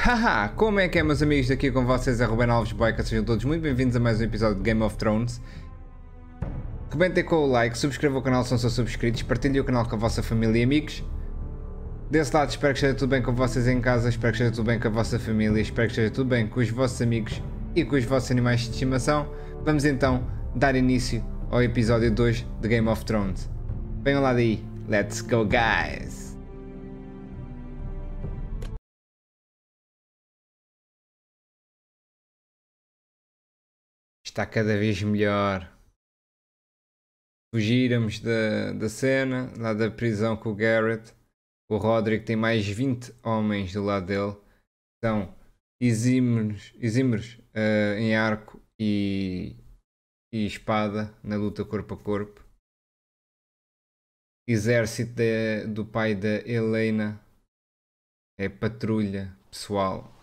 Haha, como é que é, meus amigos? Daqui com vocês é rubenboykaalves, sejam todos muito bem-vindos a mais um episódio de Game of Thrones. Comentem com o like, subscrevam o canal se não são subscritos, partilhem o canal com a vossa família e amigos. Desse lado, espero que esteja tudo bem com vocês em casa, espero que esteja tudo bem com a vossa família, espero que esteja tudo bem com os vossos amigos e com os vossos animais de estimação. Vamos então dar início ao episódio 2 de Game of Thrones. Venham lá daí, let's go guys! Está cada vez melhor. Fugirmos da cena, lá da prisão com o Garrett. O Roderick tem mais 20 homens do lado dele. São exímios em arco e espada na luta corpo a corpo. Exército do pai da Helena é patrulha pessoal.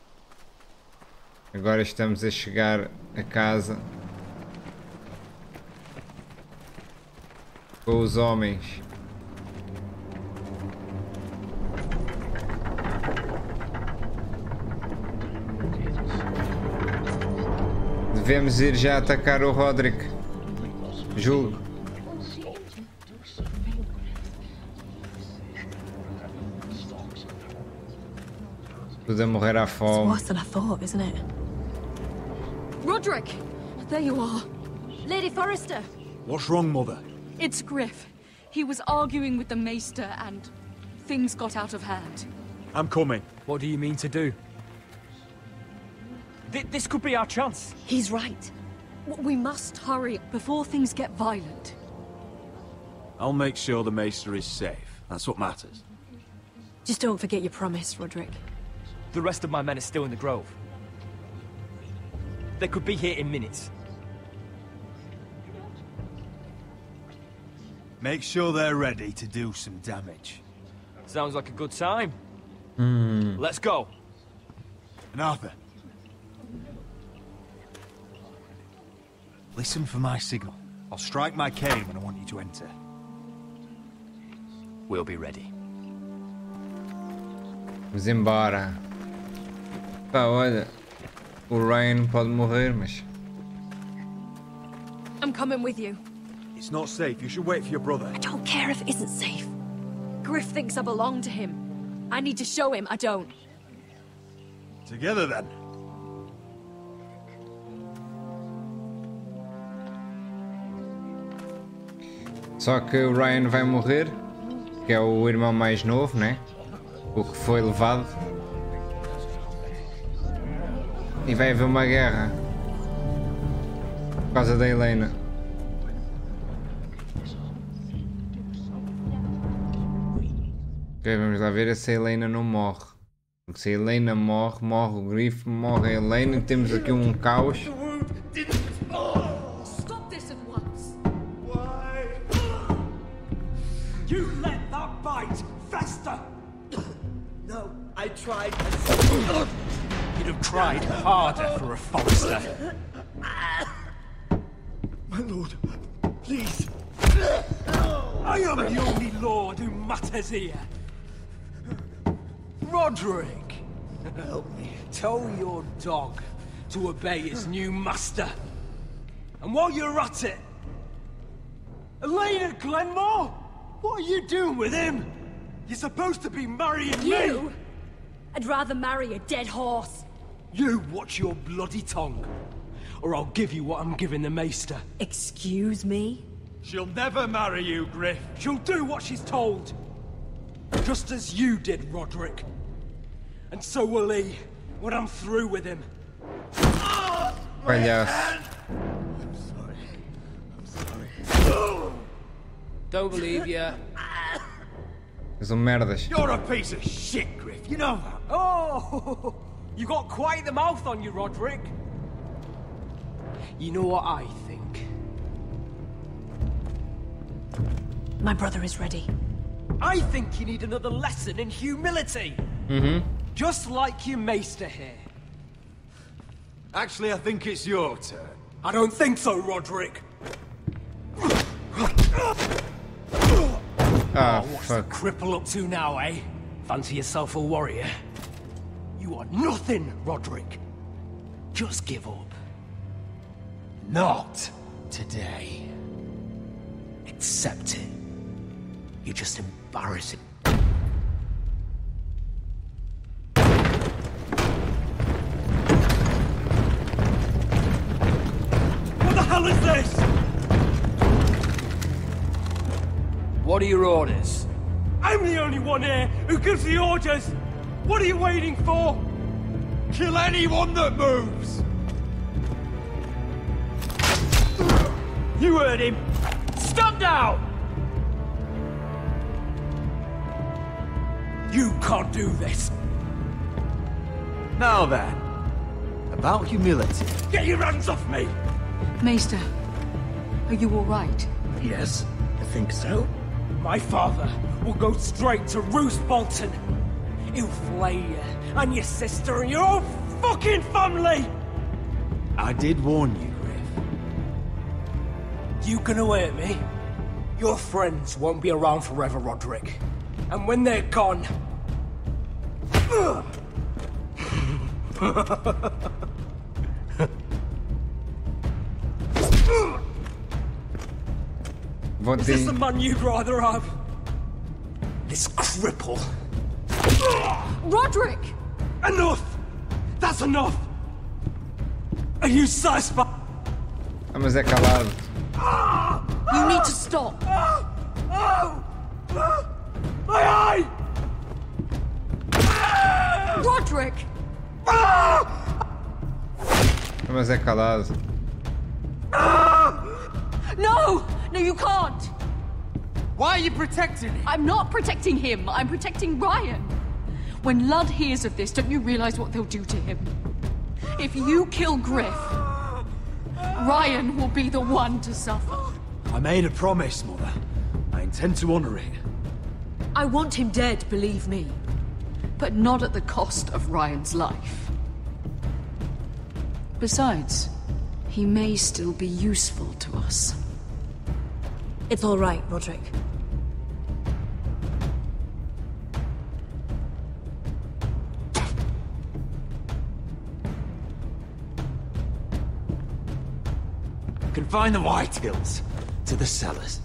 Agora estamos a chegar a casa com os homens. Devemos ir já atacar o Roderick. Julgo. Tudo a morrer à fome. It's worse than I thought, isn't it? Roderick! There you are. Lady Forrester! What's wrong, Mother? It's Griff. He was arguing with the Maester and things got out of hand. I'm coming. What do you mean to do? This could be our chance. He's right. We must hurry before things get violent. I'll make sure the Maester is safe. That's what matters. Just don't forget your promise, Roderick. The rest of my men are still in the grove. They could be here in minutes. Make sure they're ready to do some damage. Sounds like a good time. Let's go. And Arthur, listen for my signal. I'll strike my cane when I want you to enter. We'll be ready. Vamos embora. Pá, olha, o Ryan pode morrer, mas... I'm coming with you. It's not safe. You should wait for your brother. I don't care if it isn't safe. Griff thinks I belong to him. I need to show him I don't. Together, then. Só que o Ryan vai morrer, que é o irmão mais novo, né? O que foi levado. E vai haver uma guerra. Por causa da Helena. Ok, vamos lá ver se a Helena não morre. Porque se a Helena morre, morre o Griff, morre a Helena e temos aqui um caos. Stop this at once. Why? You let that bite fester! No, I tried. You'd have tried harder for a Forrester. My lord, please. I am the only lord who matters here. Roderick! Help me. Tell your dog to obey his new master. And while you're at it, Elena Glenmore? What are you doing with him? You're supposed to be marrying You? me! I'd rather marry a dead horse. You watch your bloody tongue, or I'll give you what I'm giving the Maester. Excuse me? She'll never marry you, Griff. She'll do what she's told. Just as you did, Roderick. And so will he, when I'm through with him. Palhaço. Don't believe you. És um merdas. You're a piece of shit, Griff. You know that. Oh, you got quite the mouth on you, Roderick. You know what I think? My brother is ready. I think you need another lesson in humility. Just like your Maester here. Actually, I think it's your turn. I don't think so, Roderick. Ah, What's the fuck. cripple up to now, eh? Fancy yourself a warrior? You are nothing, Roderick. Just give up. Not today. Accept it. You're just embarrassing. What the hell is this? What are your orders? I'm the only one here who gives the orders. What are you waiting for? Kill anyone that moves! You heard him! Stop now! You can't do this! Now then, about humility. Get your hands off me! Maester, are you all right? Yes, I think so. My father will go straight to Roose Bolton. He'll flay you, and your sister, and your whole fucking family! I did warn you, Griff. You gonna hurt me? Your friends won't be around forever, Roderick. And when they're gone... Is this the man you'd rather have? This cripple? Roderick! Enough! That's enough! Are you satisfied? Ah, mas é calado. You need to stop! My eye! Roderick! Ah, mas é calado. No! No, you can't! Why are you protecting him? I'm not protecting him. I'm protecting Ryan. When Ludd hears of this, don't you realize what they'll do to him? If you kill Griff, Ryan will be the one to suffer. I made a promise, Mother. I intend to honor it. I want him dead, believe me. But not at the cost of Ryan's life. Besides, he may still be useful to us. It's all right, Roderick. Confine the Whitehills to the cellars.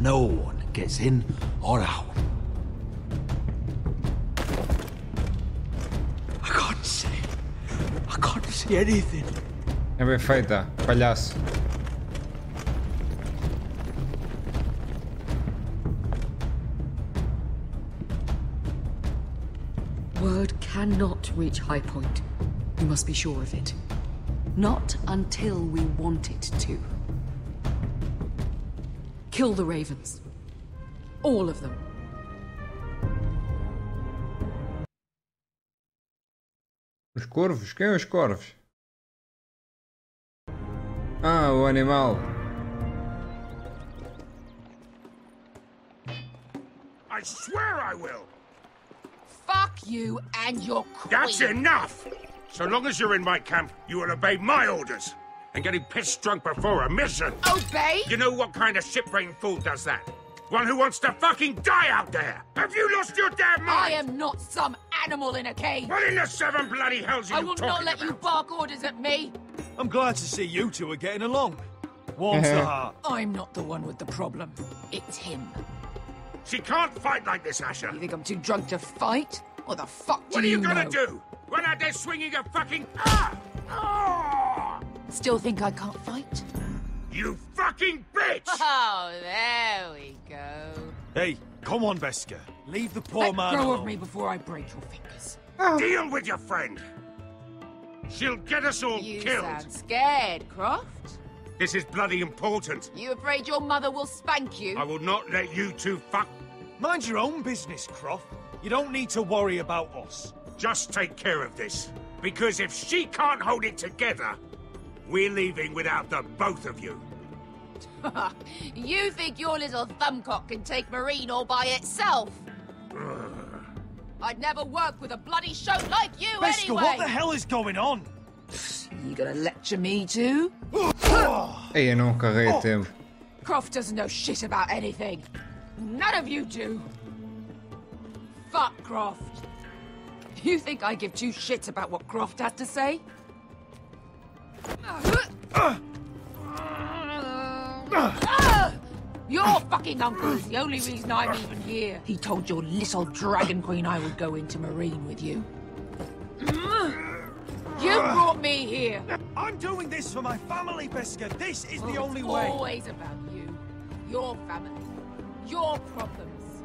No one gets in or out. I can't see. I can't see anything. É bem feita, palhaço. Word cannot reach High Point. You must be sure of it. Not until we want it to. Kill the ravens. All of them. Os corvos? Quem é os corvos? Ah, o animal. I swear I will! Fuck you and your queen. That's enough! So long as you're in my camp, you will obey my orders. And getting pissed drunk before a mission. Obey? You know what kind of shit-brained fool does that? One who wants to fucking die out there! Have you lost your damn mind? I am not some animal in a cage. What in the seven bloody hells are I you will talking not let about? you bark orders at me. I'm glad to see you two are getting along. Warms the heart. I'm not the one with the problem. It's him. She can't fight like this, Asher. You think I'm too drunk to fight? What the fuck do What are you gonna know? do? Run out there swinging a fucking... Ah! Ah! Still think I can't fight? You fucking bitch! Oh, there we go. Hey, come on, Veska. Leave the poor Let man go alone. of me before I break your fingers. Deal with your friend. She'll get us all You killed. sound scared, Croft. This is bloody important. You afraid your mother will spank you? I will not let you two fuck. Mind your own business, Croft. You don't need to worry about us. Just take care of this. Because if she can't hold it together, we're leaving without the both of you. You think your little thumbcock can take Marine all by itself? I'd never work with a bloody shote like you Veska, anyway! what the hell is going on? You gonna lecture me too? Ei, eu não carreguei a tempo. Croft doesn't know shit about anything. None of you do. Fuck Croft. You think I give two shits about what Croft has to say? Your fucking uncle is the only reason I'm even here. He told your little dragon queen I would go into Marine with you. You brought me here. I'm doing this for my family, Biscuit. This is the only It's way. always about you, your family, your problems.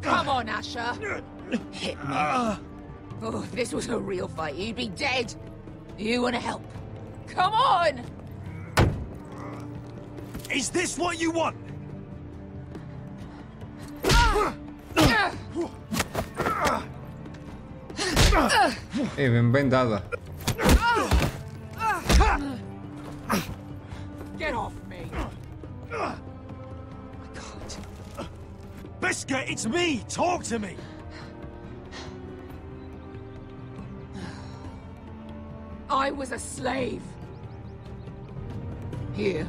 Come on, Asher. Hit me. Oh, if this was a real fight, you'd be dead. You want to help? Come on! Is this what you want? Bem, bem dada. Get off me! I can't. Biscuit, it's me! Talk to me! I was a slave. Here.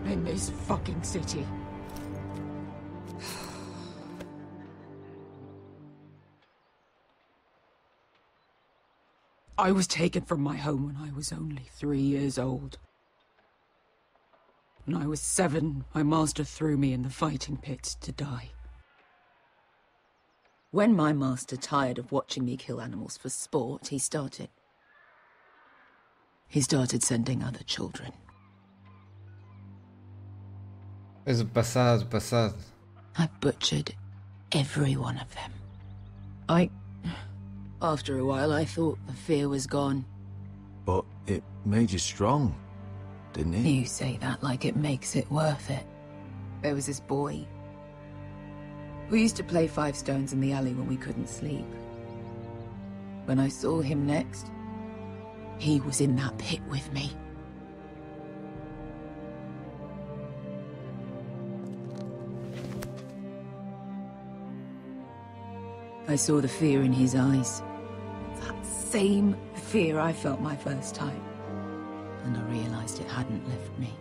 In this fucking city. I was taken from my home when I was only 3 years old. When I was 7, my master threw me in the fighting pit to die. When my master tired of watching me kill animals for sport, he started sending other children. Mas o passado. I butchered every one of them. After a while, I thought the fear was gone. But it made you strong, didn't it? You say that like it makes it worth it. There was this boy. We used to play 5 stones in the alley when we couldn't sleep. When I saw him next, he was in that pit with me. I saw the fear in his eyes. That same fear I felt my first time. And I realized it hadn't left me.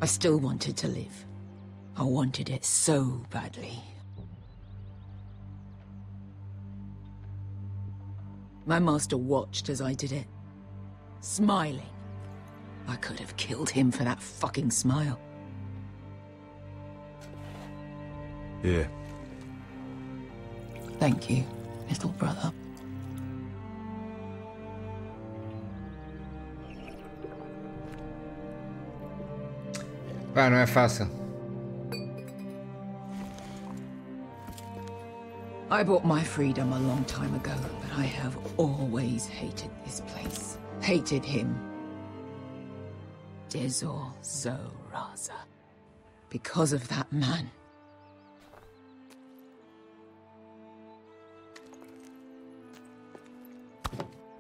I still wanted to live. I wanted it so badly. My master watched as I did it, smiling. I could have killed him for that fucking smile. Yeah. Thank you, little brother. Pá, não é fácil. I bought my freedom a long time ago, but I have always hated this place. Hated him. Dezor Zoraza. Because of that man.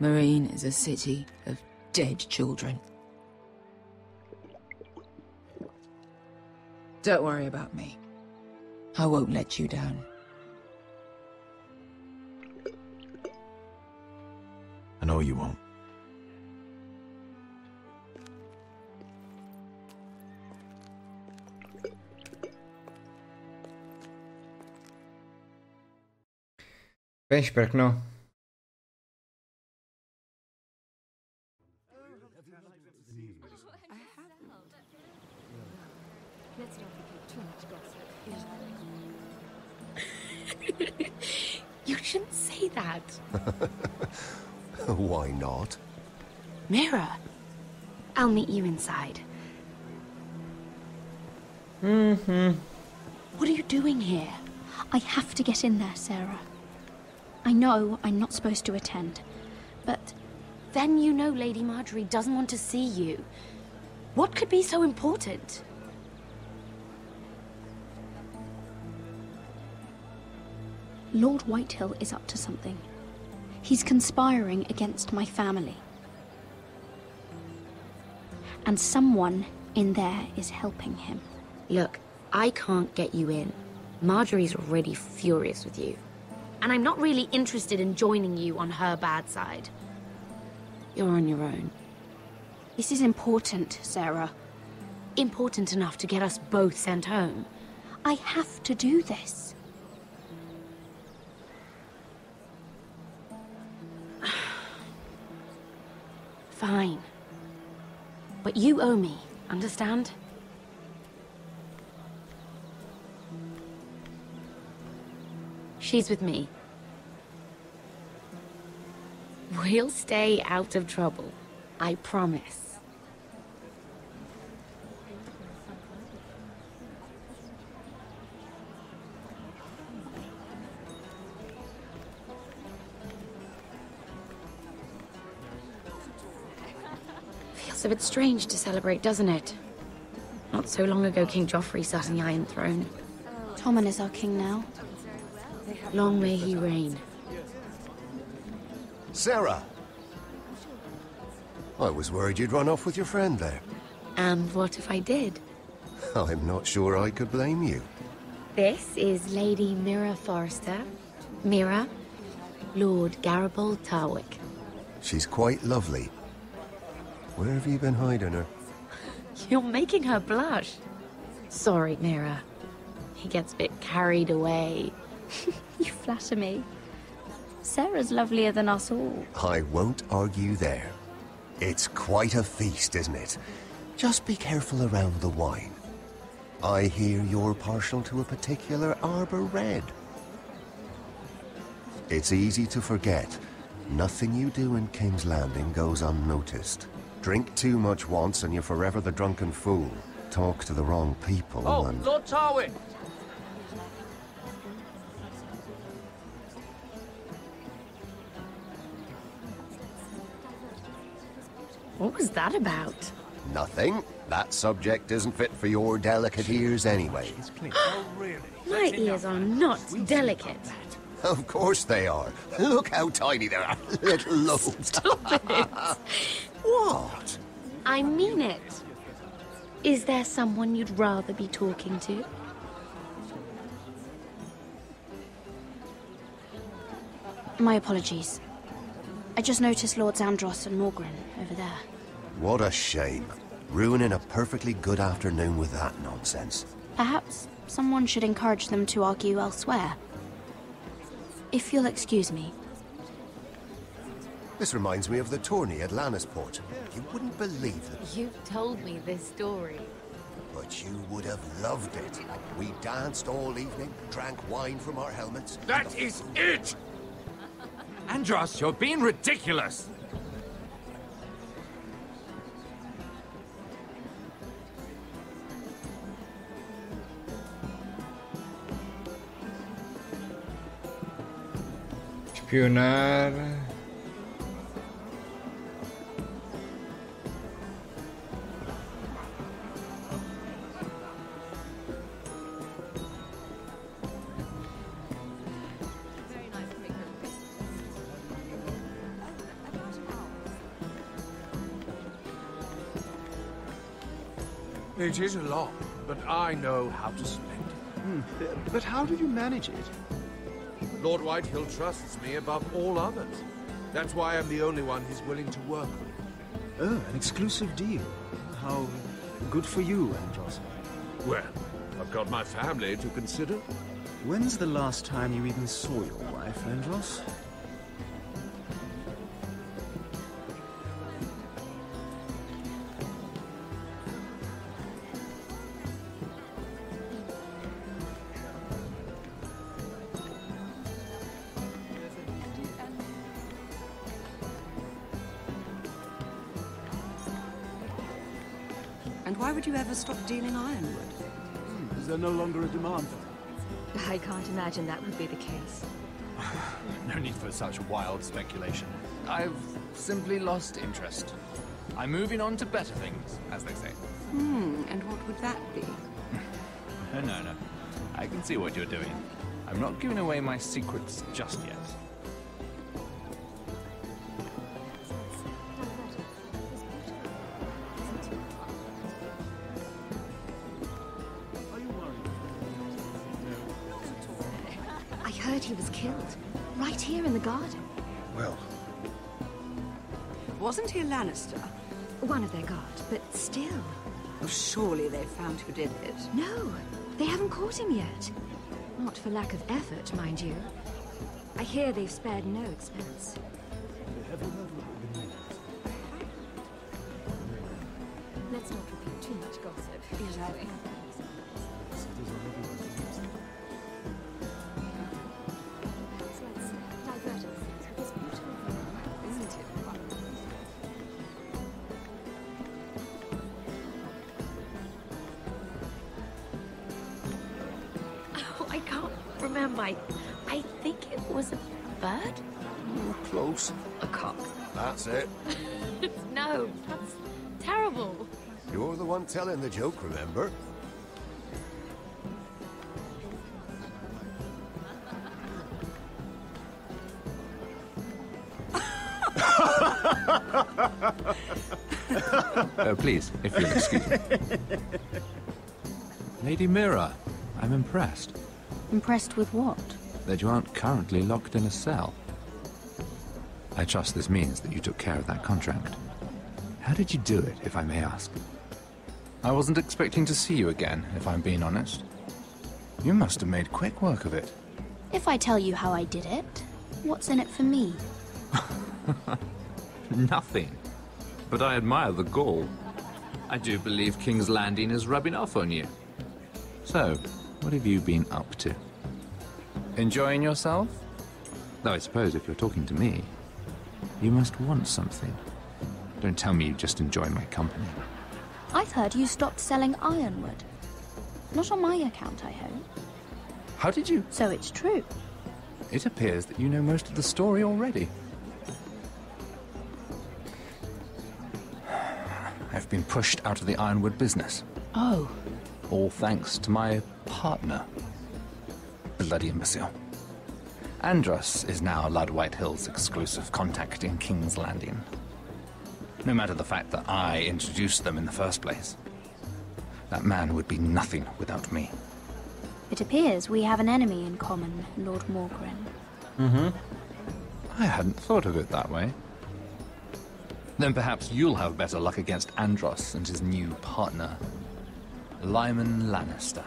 Marine is a city of dead children. Don't worry about me. I won't let you down. I know you won't. Bem, espero que não. You shouldn't say that. Why not? Mira, I'll meet you inside. What are you doing here? I have to get in there, Sarah. I know I'm not supposed to attend, but... Then you know Lady Marjorie doesn't want to see you. What could be so important? Lord Whitehill is up to something. He's conspiring against my family. And someone in there is helping him. Look, I can't get you in. Marjorie's already furious with you. And I'm not really interested in joining you on her bad side. You're on your own. This is important, Sarah. important enough to get us both sent home. I have to do this. Fine. But you owe me, understand? She's with me. We'll stay out of trouble. I promise. Feels a bit strange to celebrate, doesn't it? Not so long ago, King Joffrey sat on the Iron Throne. Tommen is our king now. Long may he reign. Sarah! I was worried you'd run off with your friend there. And what if I did? I'm not sure I could blame you. This is Lady Mira Forrester. Mira, Lord Garibald Tarwick. She's quite lovely. Where have you been hiding her? You're making her blush. Sorry, Mira. He gets a bit carried away. You flatter me. Sarah's lovelier than us all. I won't argue there. It's quite a feast, isn't it? Just be careful around the wine. I hear you're partial to a particular Arbor Red. It's easy to forget. Nothing you do in King's Landing goes unnoticed. Drink too much once and you're forever the drunken fool. Talk to the wrong people and... Lord Tarwick! What was that about? Nothing. That subject isn't fit for your delicate ears anyway. Oh, really? My ears are not delicate. Of course they are. Look how tiny they are. Little lobes. Stop it. What? I mean it. Is there someone you'd rather be talking to? My apologies. I just noticed Lords Andros and Morgren over there. What a shame. Ruining a perfectly good afternoon with that nonsense. Perhaps someone should encourage them to argue elsewhere. If you'll excuse me. This reminds me of the tourney at Lannisport. You wouldn't believe it. You've told me this story. But you would have loved it. We danced all evening, drank wine from our helmets. That is it! Andros, you're being ridiculous! Espionar. It is a lot, but I know how to spend it. But how did you manage it? Lord Whitehill trusts me above all others. That's why I'm the only one he's willing to work with. Oh, an exclusive deal. How good for you, Andros. Well, I've got my family to consider. When's the last time you even saw your wife, Andros? And why would you ever stop dealing ironwood? Is there no longer a demand for it? I can't imagine that would be the case. No need for such wild speculation. I've simply lost interest. I'm moving on to better things, as they say. And what would that be? No. I can see what you're doing. I'm not giving away my secrets just yet. I heard he was killed. Right here in the garden. Well... Wasn't he a Lannister? One of their guard, but still. Oh, surely they've found who did it. No, they haven't caught him yet. Not for lack of effort, mind you. I hear they've spared no expense. Let's not repeat too much gossip. Exactly. Let's divert ourselves with this beautiful view, isn't it? Oh, I can't remember. I think it was a bird? Close. A cock. That's it. No, that's terrible. You're the one telling the joke, remember? Please, if you'll excuse me. Lady Mira, I'm impressed. Impressed with what? That you aren't currently locked in a cell. I trust this means that you took care of that contract. How did you do it, if I may ask? I wasn't expecting to see you again, if I'm being honest. You must have made quick work of it. If I tell you how I did it, what's in it for me? Nothing. But I admire the gall. I do believe King's Landing is rubbing off on you. So, what have you been up to? Enjoying yourself? Though I suppose if you're talking to me, you must want something. Don't tell me you just enjoy my company. I've heard you stopped selling ironwood. Not on my account, I hope. How did you? So it's true. It appears that you know most of the story already. I've been pushed out of the ironwood business. Oh. All thanks to my partner. Bloody imbecile. Andros is now Lud Whitehill's exclusive contact in King's Landing. No matter the fact that I introduced them in the first place. That man would be nothing without me. It appears we have an enemy in common, Lord Morgren. Mm-hmm. I hadn't thought of it that way. Then perhaps you'll have better luck against Andros and his new partner, Lyman Lannister.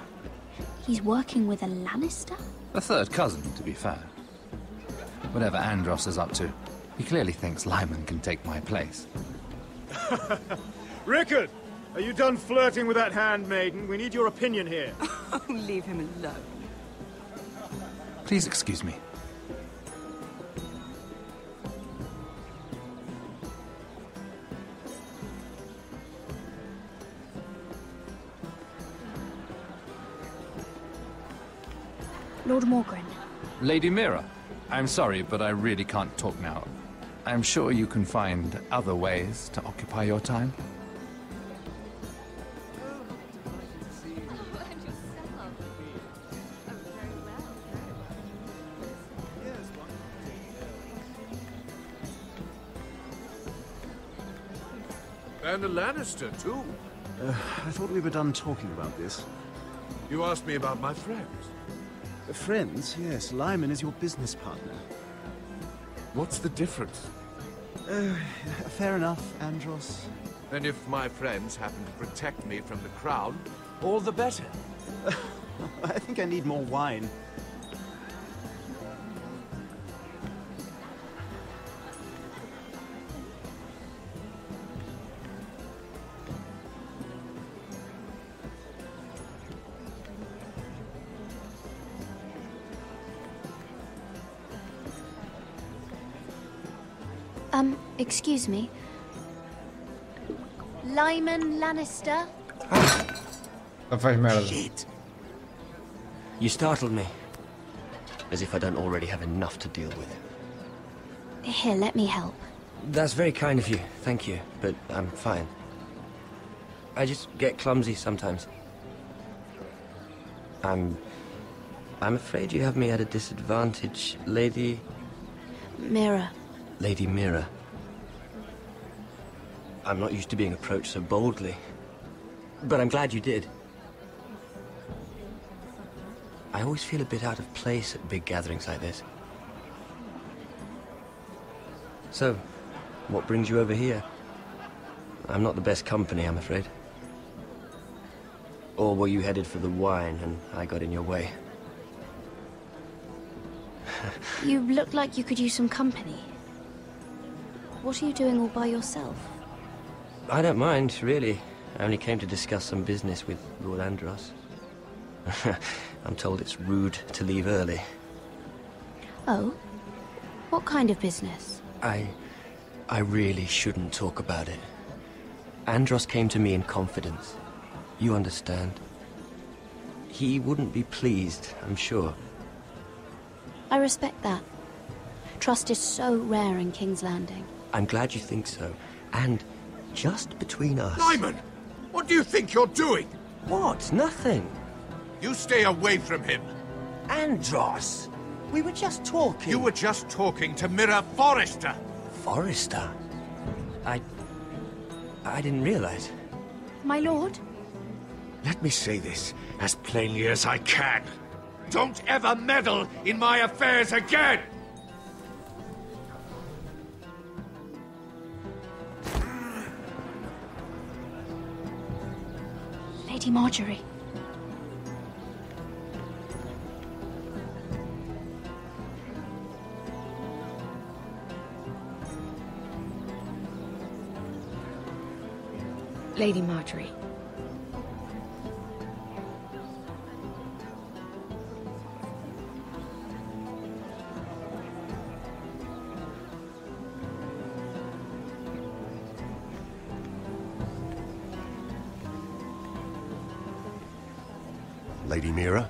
He's working with a Lannister? A third cousin, to be fair. Whatever Andros is up to, he clearly thinks Lyman can take my place. Rickard! Are you done flirting with that handmaiden? We need your opinion here. Oh, leave him alone. Please excuse me. Lord Morgren. Lady Mira, I'm sorry, but I really can't talk now. I'm sure you can find other ways to occupy your time. And a Lannister, too. I thought we were done talking about this. You asked me about my friends. Friends? Yes, Lyman is your business partner. What's the difference? Fair enough, Andros. And if my friends happen to protect me from the crown, all the better. I think I need more wine. Excuse me. Lyman Lannister? Shit. You startled me. As if I don't already have enough to deal with. Here, let me help. That's very kind of you, thank you, but I'm fine. I just get clumsy sometimes. I'm afraid you have me at a disadvantage, Lady... Mira. Lady Mira. I'm not used to being approached so boldly. But I'm glad you did. I always feel a bit out of place at big gatherings like this. So, what brings you over here? I'm not the best company, I'm afraid. Or were you headed for the wine and I got in your way? You look like you could use some company. What are you doing all by yourself? I don't mind, really. I only came to discuss some business with Lord Andros. I'm told it's rude to leave early. Oh? What kind of business? I really shouldn't talk about it. Andros came to me in confidence. You understand. He wouldn't be pleased, I'm sure. I respect that. Trust is so rare in King's Landing. I'm glad you think so. And just between us... Lyman! What do you think you're doing? What? Nothing. You stay away from him. Andros! We were just talking. You were just talking to Mira Forrester. Forrester? I didn't realize. My lord? Let me say this as plainly as I can. Don't ever meddle in my affairs again! Lady Marjorie. Lady Marjorie. Lady Mira?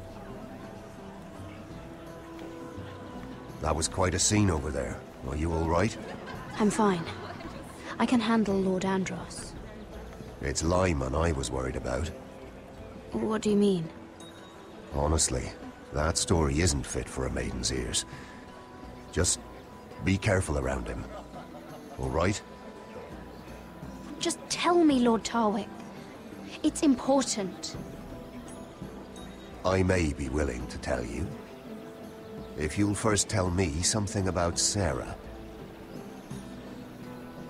That was quite a scene over there. Are you all right? I'm fine. I can handle Lord Andros. It's Lyman I was worried about. What do you mean? Honestly, that story isn't fit for a maiden's ears. Just be careful around him. All right? Just tell me, Lord Tarwick. It's important. I may be willing to tell you. If you'll first tell me something about Sarah.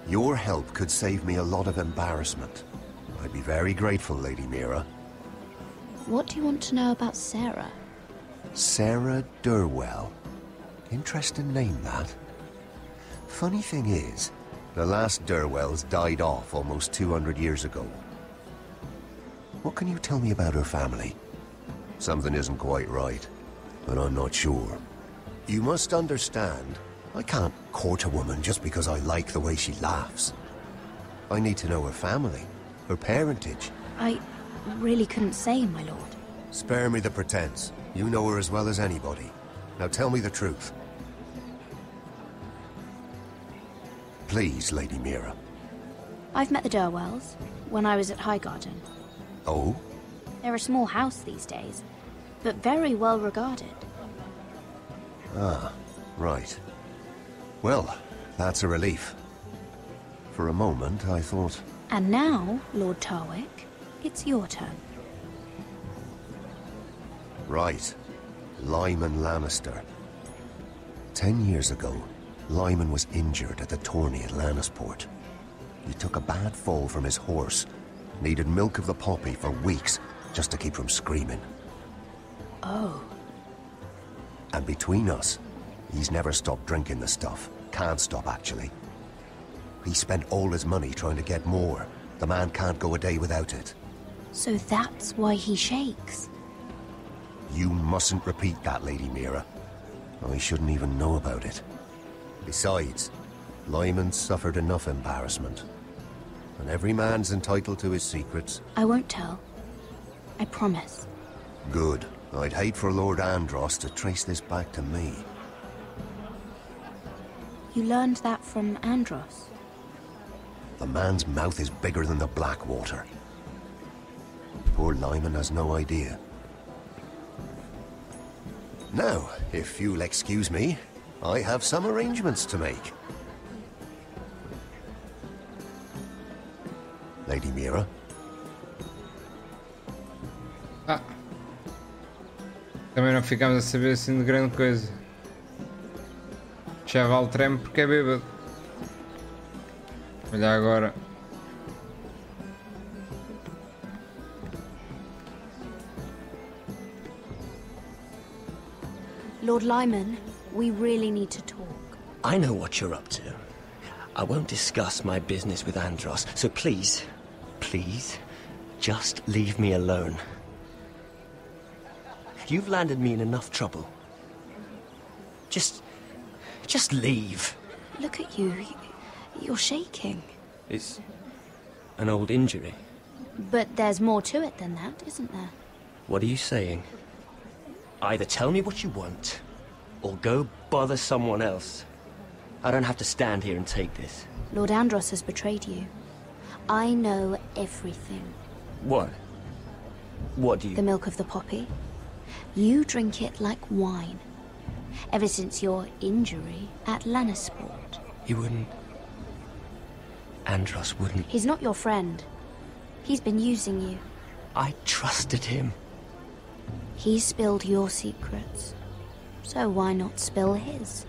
Your help could save me a lot of embarrassment. I'd be very grateful, Lady Mira. What do you want to know about Sarah? Sarah Durwell. Interesting name, that. Funny thing is, the last Durwells died off almost 200 years ago. What can you tell me about her family? Something isn't quite right, but I'm not sure. You must understand, I can't court a woman just because I like the way she laughs. I need to know her family, her parentage. I really couldn't say, my lord. Spare me the pretense. You know her as well as anybody. Now tell me the truth. Please, Lady Mira. I've met the Durwells when I was at Highgarden. Oh? They're a small house these days, but very well regarded. Ah, right. Well, that's a relief. For a moment, I thought... And now, Lord Tarwick, it's your turn. Right. Lyman Lannister. 10 years ago, Lyman was injured at the tourney at Lannisport. He took a bad fall from his horse, needed milk of the poppy for weeks just to keep from screaming. Oh. And between us, he's never stopped drinking the stuff. Can't stop, actually. He spent all his money trying to get more. The man can't go a day without it. So that's why he shakes. You mustn't repeat that, Lady Mira. I shouldn't even know about it. Besides, Lyman suffered enough embarrassment. And every man's entitled to his secrets. I won't tell. I promise. Good. I'd hate for Lord Andros to trace this back to me. You learned that from Andros? The man's mouth is bigger than the Blackwater. Poor Lyman has no idea. Now, if you'll excuse me, I have some arrangements to make. Lady Mira? Ah. Também não ficamos a saber assim de grande coisa. Já vale treme porque é bêbado. Olha agora. Lord Lyman, we really need to talk. I know what you're up to. I won't discuss my business with Andros, so please, please, just leave me alone. You've landed me in enough trouble. Just leave. Look at you. You're shaking. It's an old injury. But there's more to it than that, isn't there? What are you saying? Either tell me what you want, or go bother someone else. I don't have to stand here and take this. Lord Andros has betrayed you. I know everything. What? What do you... The milk of the poppy. You drink it like wine. Ever since your injury at Lannisport. He wouldn't... Andros wouldn't... He's not your friend. He's been using you. I trusted him. He spilled your secrets. So why not spill his?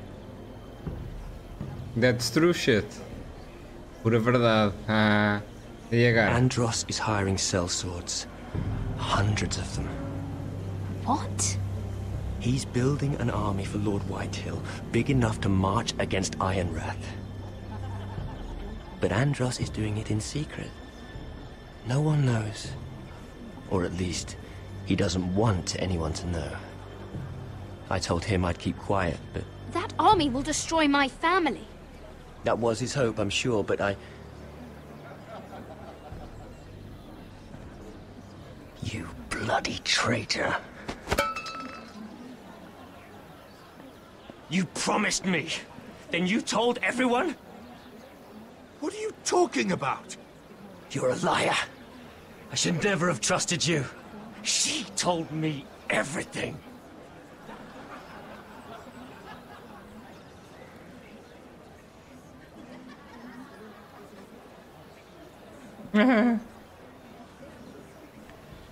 That's true shit. Pura verdade. E agora? Andros is hiring sellswords. Hundreds of them. What? He's building an army for Lord Whitehill, big enough to march against Ironrath. But Andros is doing it in secret. No one knows. Or at least, he doesn't want anyone to know. I told him I'd keep quiet, but... That army will destroy my family. That was his hope, I'm sure, but I... You bloody traitor. You promised me. Then you told everyone? What are you talking about? You're a liar. I should never have trusted you. She told me everything.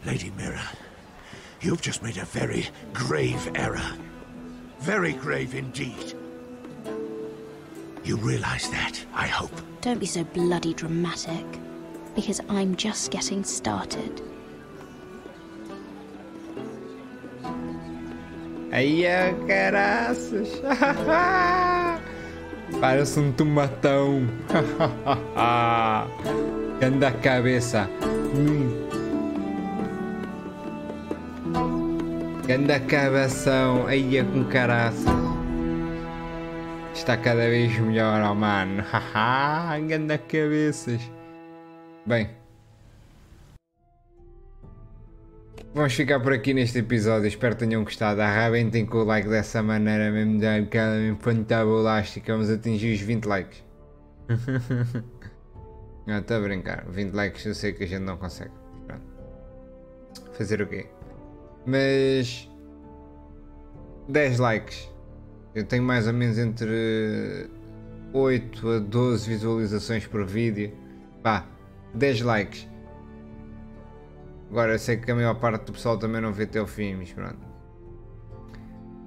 Lady Mira, you've just made a very grave error. Very grave indeed. You realize that, I hope. Don't be so bloody dramatic, because I'm just getting started. Ai, caraças! Parece um tomatão! Anda a cabeça! Anda cabeção! Ai, com caraças! Está cada vez melhor, oh mano! Anda cabeças! Bem, vamos ficar por aqui neste episódio. Espero que tenham gostado. Arrebentem com o like dessa maneira mesmo, de aquela fantabulástica. Vamos atingir os 20 likes. Não, estou a brincar. 20 likes eu sei que a gente não consegue. Pronto. Fazer o quê? Mas 10 likes. Eu tenho mais ou menos entre 8 a 12 visualizações por vídeo. Pá, 10 likes. Agora eu sei que a maior parte do pessoal também não vê até o fim, mas pronto.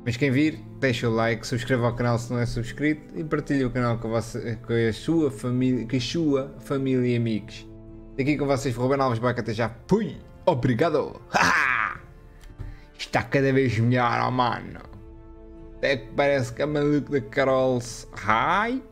Mas quem vir, deixa o like, subscreva ao canal se não é subscrito e partilhe o canal com a sua família e amigos. Aqui com vocês, rubenboykaalves, até já. Fui! Obrigado! Está cada vez melhor, oh mano. Até que parece que é maluco da Carol. Hi!